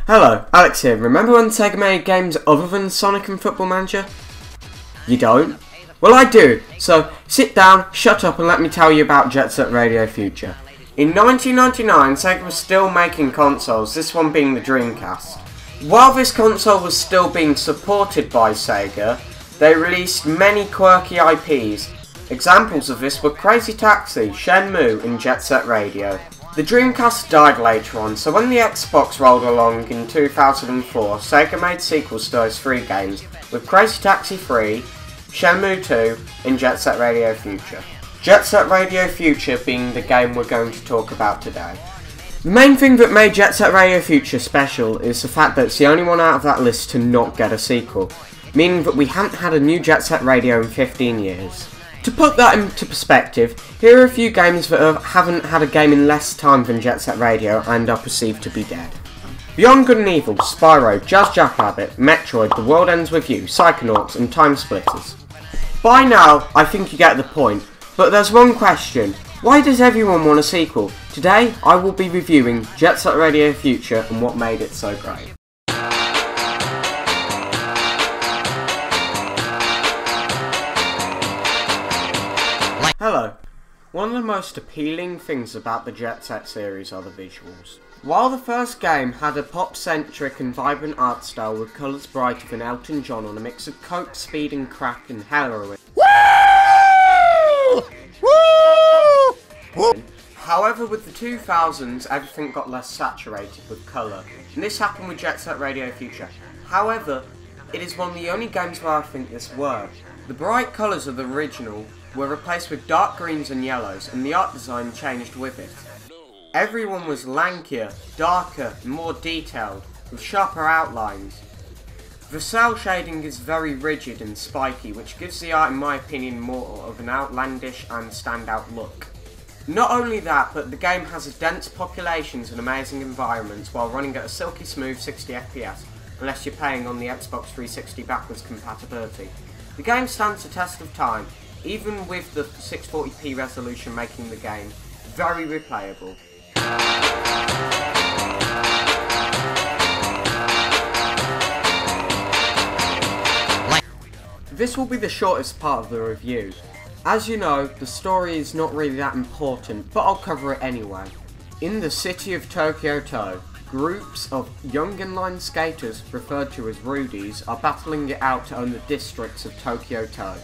Hello, Alex here. Remember when Sega made games other than Sonic and Football Manager? You don't? Well, I do. So, sit down, shut up and let me tell you about Jet Set Radio Future. In 1999, Sega was still making consoles, this one being the Dreamcast. While this console was still being supported by Sega, they released many quirky IPs. Examples of this were Crazy Taxi, Shenmue and Jet Set Radio. The Dreamcast died later on, so when the Xbox rolled along in 2004, Sega made sequels to those three games, with Crazy Taxi 3, Shenmue 2, and Jet Set Radio Future. Jet Set Radio Future being the game we're going to talk about today. The main thing that made Jet Set Radio Future special is the fact that it's the only one out of that list to not get a sequel, meaning that we haven't had a new Jet Set Radio in 15 years. To put that into perspective, here are a few games that haven't had a game in less time than Jet Set Radio and are perceived to be dead. Beyond Good and Evil, Spyro, Jazz Jackrabbit, Metroid, The World Ends With You, Psychonauts and Time Splitters. By now, I think you get the point, but there's one question. Why does everyone want a sequel? Today, I will be reviewing Jet Set Radio Future and what made it so great. Hello. One of the most appealing things about the Jet Set series are the visuals. While the first game had a pop-centric and vibrant art style with colours brighter than Elton John on a mix of coke, speed and crack and heroin. Woo! Woo! However, with the 2000s, everything got less saturated with colour, and this happened with Jet Set Radio Future. However, it is one of the only games where I think this worked. The bright colours of the original were replaced with dark greens and yellows, and the art design changed with it. Everyone was lankier, darker, and more detailed, with sharper outlines. The cell shading is very rigid and spiky, which gives the art, in my opinion, more of an outlandish and standout look. Not only that, but the game has dense populations and amazing environments while running at a silky smooth 60 FPS, unless you're paying on the Xbox 360 backwards compatibility. The game stands the test of time, even with the 640p resolution making the game very replayable. This will be the shortest part of the review. As you know, the story is not really that important, but I'll cover it anyway. In the city of Tokyo-to, groups of young inline skaters, referred to as Rudies, are battling it out to own the districts of Tokyo-to.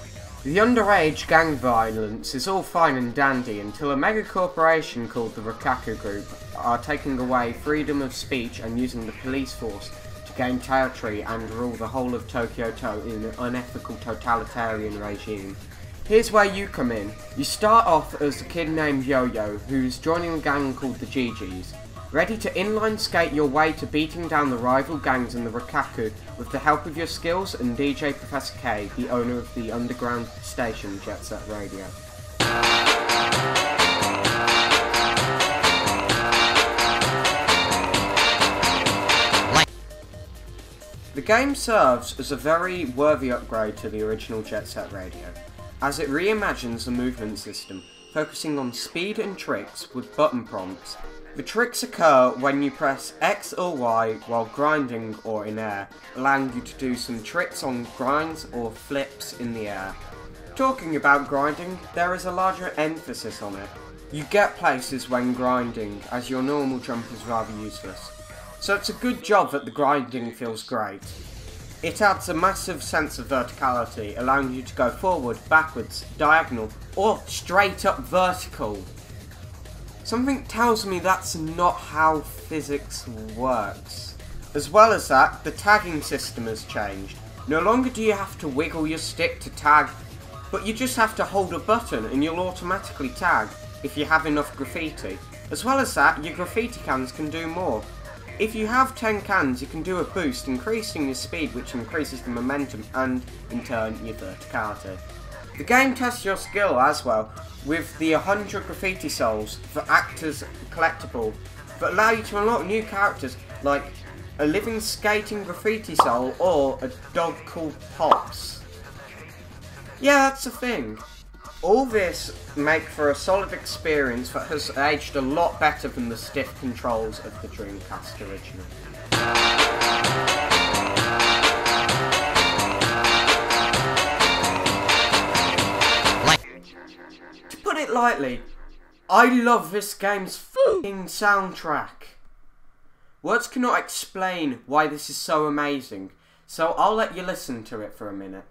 The underage gang violence is all fine and dandy until a mega corporation called the Rikaku Group are taking away freedom of speech and using the police force to gain territory and rule the whole of Tokyo-to in an unethical totalitarian regime. Here's where you come in. You start off as a kid named Yo-Yo who's joining a gang called the GGs. Ready to inline skate your way to beating down the rival gangs in the Rikaku with the help of your skills and DJ Professor K, the owner of the underground station Jet Set Radio. The game serves as a very worthy upgrade to the original Jet Set Radio, as it reimagines the movement system, focusing on speed and tricks with button prompts. The tricks occur when you press X or Y while grinding or in air, allowing you to do some tricks on grinds or flips in the air. Talking about grinding, there is a larger emphasis on it. You get places when grinding, as your normal jump is rather useless. So it's a good job that the grinding feels great. It adds a massive sense of verticality, allowing you to go forward, backwards, diagonal, or straight up vertical. Something tells me that's not how physics works. As well as that, the tagging system has changed. No longer do you have to wiggle your stick to tag, but you just have to hold a button and you'll automatically tag if you have enough graffiti. As well as that, your graffiti cans can do more. If you have 10 cans, you can do a boost, increasing your speed, which increases the momentum and, in turn, your verticality. The game tests your skill as well, with the 100 graffiti souls for actors collectible that allow you to unlock new characters like a living skating graffiti soul or a dog called Pops. Yeah, that's a thing. All this make for a solid experience that has aged a lot better than the stiff controls of the Dreamcast original. politely, I love this game's f***ing soundtrack. Words cannot explain why this is so amazing, so I'll let you listen to it for a minute.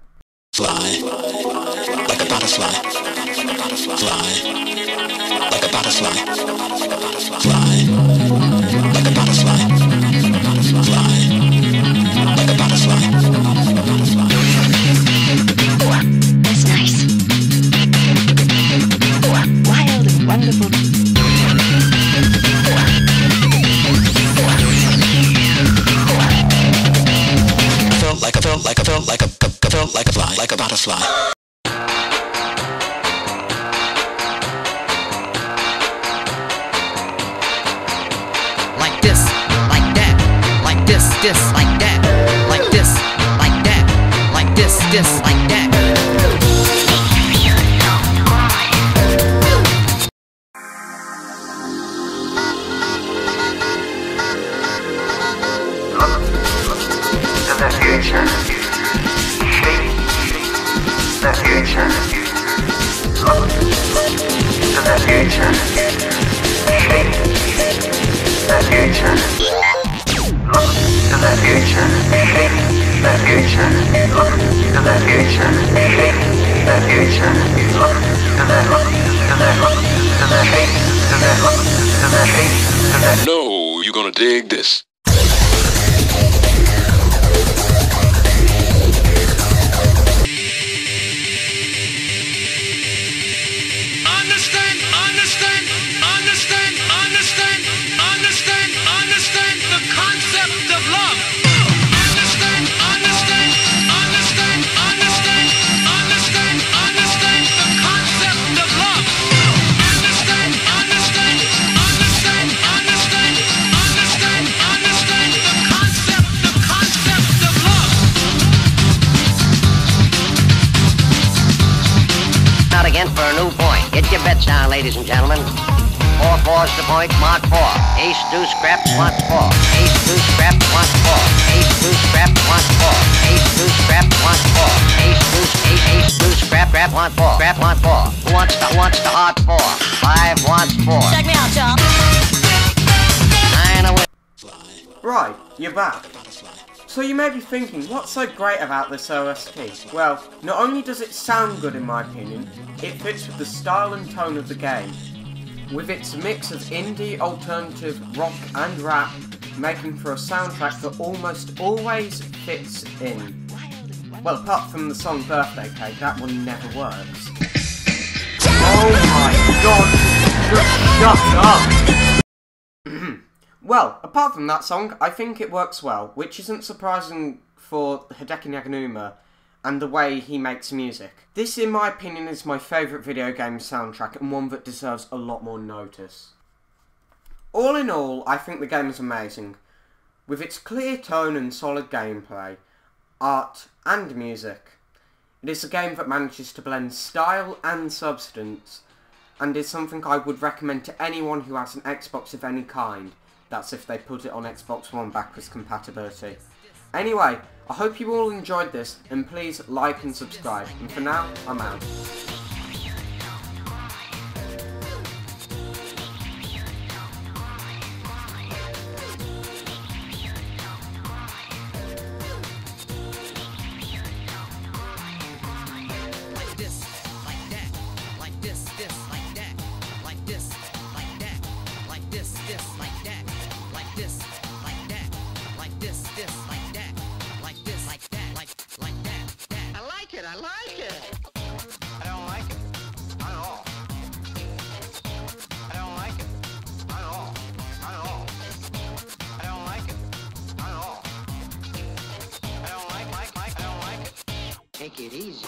Fly, like a butterfly. Fly, like a butterfly. Fly, like a butterfly. Fly, like a butterfly. That's nice. Wild and wonderful. Felt like a fly, like a butterfly. Like this, like that, like this, like that, like this, like that, like this, like that. The future. The future. Look to the future. Shape the future. Look to the future. Shape the future. Look to the future. Shape the future. Look to the shape to the shape. No, you're gonna dig this. Understand the concept of love. Understand the concept of love. Understand the concept of love. Out again for a new point. Get your bets down, ladies and gentlemen. 4 4's the point, mark 4. Ace, deuce, scrap, want 4. Ace, deuce, scrap, want 4. Ace, deuce, scrap, want 4. Ace, deuce, scrap, want 4. Ace, deuce, ace, deuce, scrap, want 4. Scrap, want 4. Who wants the hard 4? 5 wants 4. Check me out, y'all. 9 away. Right, you're back. So you may be thinking, what's so great about this OST? Well, not only does it sound good in my opinion, it fits with the style and tone of the game. With its mix of indie, alternative, rock and rap, making for a soundtrack that almost always fits in. Well, apart from the song Birthday Cake, that one never works. Oh my god, just shut up! Well, apart from that song, I think it works well, which isn't surprising for Hideki Naganuma and the way he makes music. This, in my opinion, is my favourite video game soundtrack and one that deserves a lot more notice. All in all, I think the game is amazing. With its clear tone and solid gameplay, art and music, it is a game that manages to blend style and substance, and is something I would recommend to anyone who has an Xbox of any kind. That's if they put it on Xbox One backwards compatibility. Anyway, I hope you all enjoyed this, and please like and subscribe. And for now, I'm out. Like this, like that, like this, like that, like this, like that, like this, like that, like this, like that, like this, like that, like this, like that, like that. I like it. I don't like it at all. I don't like it at all. I don't like it at all. I don't like it. Take it easy.